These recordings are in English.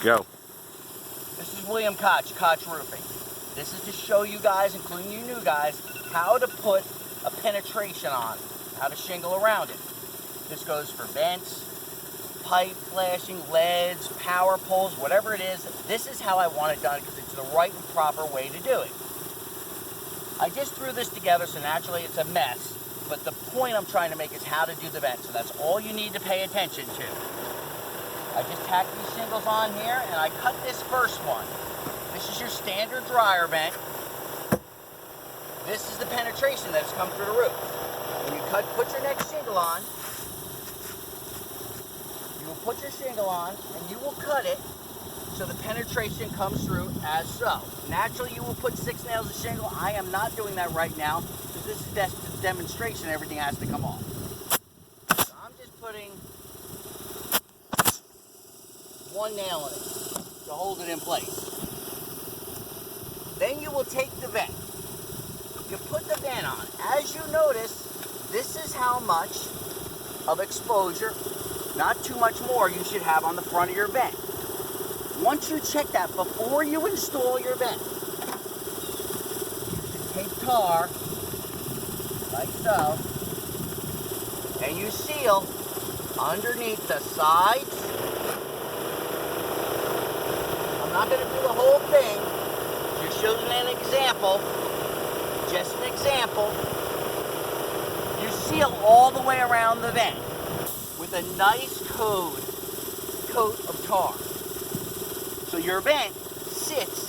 Go. This is William Koch, Koch Roofing. This is to show you guys, including you new guys, how to put a penetration on, how to shingle around it. This goes for vents, pipe flashing, leads, power poles, whatever it is. This is how I want it done because it's the right and proper way to do it. I just threw this together, so naturally it's a mess, but the point I'm trying to make is how to do the vent, so that's all you need to pay attention to. I just tack these shingles on here, and I cut this first one. This is your standard dryer vent. This is the penetration that's come through the roof. When you put your next shingle on, you will put your shingle on, and you will cut it so the penetration comes through as so. Naturally, you will put 6 nails of shingle. I am not doing that right now because this is just a demonstration. Everything has to come off. So I'm just putting 1 nail in it to hold it in place. Then you will take the vent. You put the vent on. As you notice, this is how much of exposure, not too much more, you should have on the front of your vent. Once you check that before you install your vent, you should take tar, like so, and you seal underneath the sides. I'm not going to do the whole thing, just showing an example, just an example. You seal all the way around the vent with a nice coat of tar. So your vent sits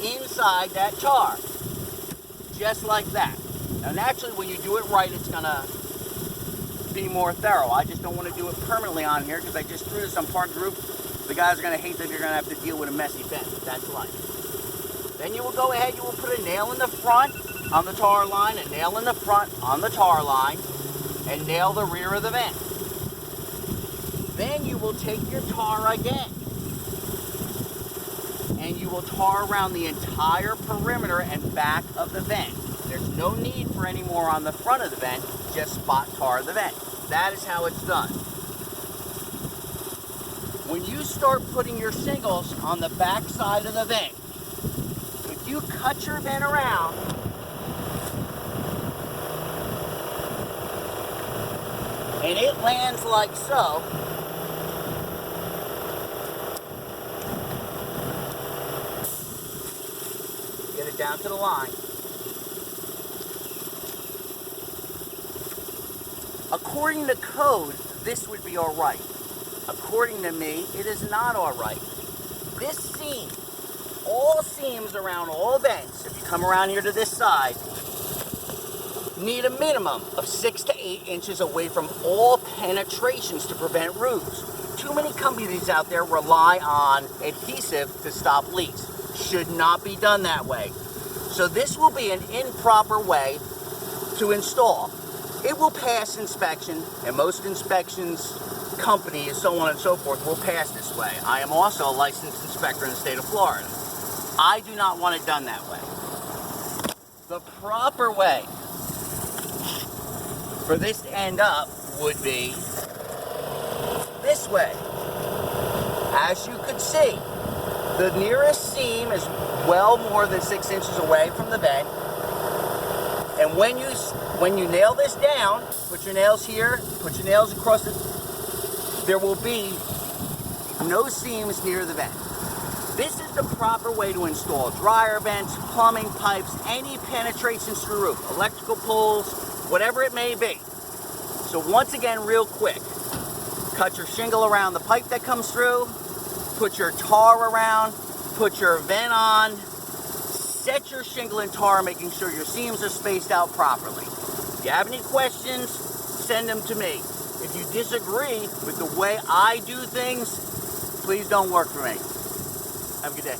inside that tar, just like that. Now naturally when you do it right, it's gonna be more thorough. I just don't want to do it permanently on here because I just threw this on part of the roof. The guys are gonna hate that you're gonna have to deal with a messy vent. That's life. Then you will go ahead, you will put a nail in the front on the tar line, a nail in the front on the tar line, and nail the rear of the vent. Then you will take your tar again, and you will tar around the entire perimeter and back of the vent. There's no need for any more on the front of the vent, just spot tar the vent. That is how it's done. When you start putting your shingles on the back side of the vent, if you cut your vent around, and it lands like so, get it down to the line. According to code, this would be all right. According to me, it is not all right. This seam, all seams around all vents, if you come around here to this side, need a minimum of 6 to 8 inches away from all penetrations to prevent roofs. Too many companies out there rely on adhesive to stop leaks. Should not be done that way. So this will be an improper way to install. It will pass inspection, and most inspections, companies, so on and so forth, will pass this way. I am also a licensed inspector in the state of Florida. I do not want it done that way. The proper way for this to end up would be this way. As you can see, the nearest seam is well more than 6 inches away from the vent. And when you nail this down, put your nails here, put your nails across it, there will be no seams near the vent. This is the proper way to install dryer vents, plumbing pipes, any penetrations through the roof, electrical poles, whatever it may be. So once again, real quick, cut your shingle around the pipe that comes through, put your tar around, put your vent on, set your shingle and tar, making sure your seams are spaced out properly. If you have any questions, send them to me. If you disagree with the way I do things, please don't work for me. Have a good day.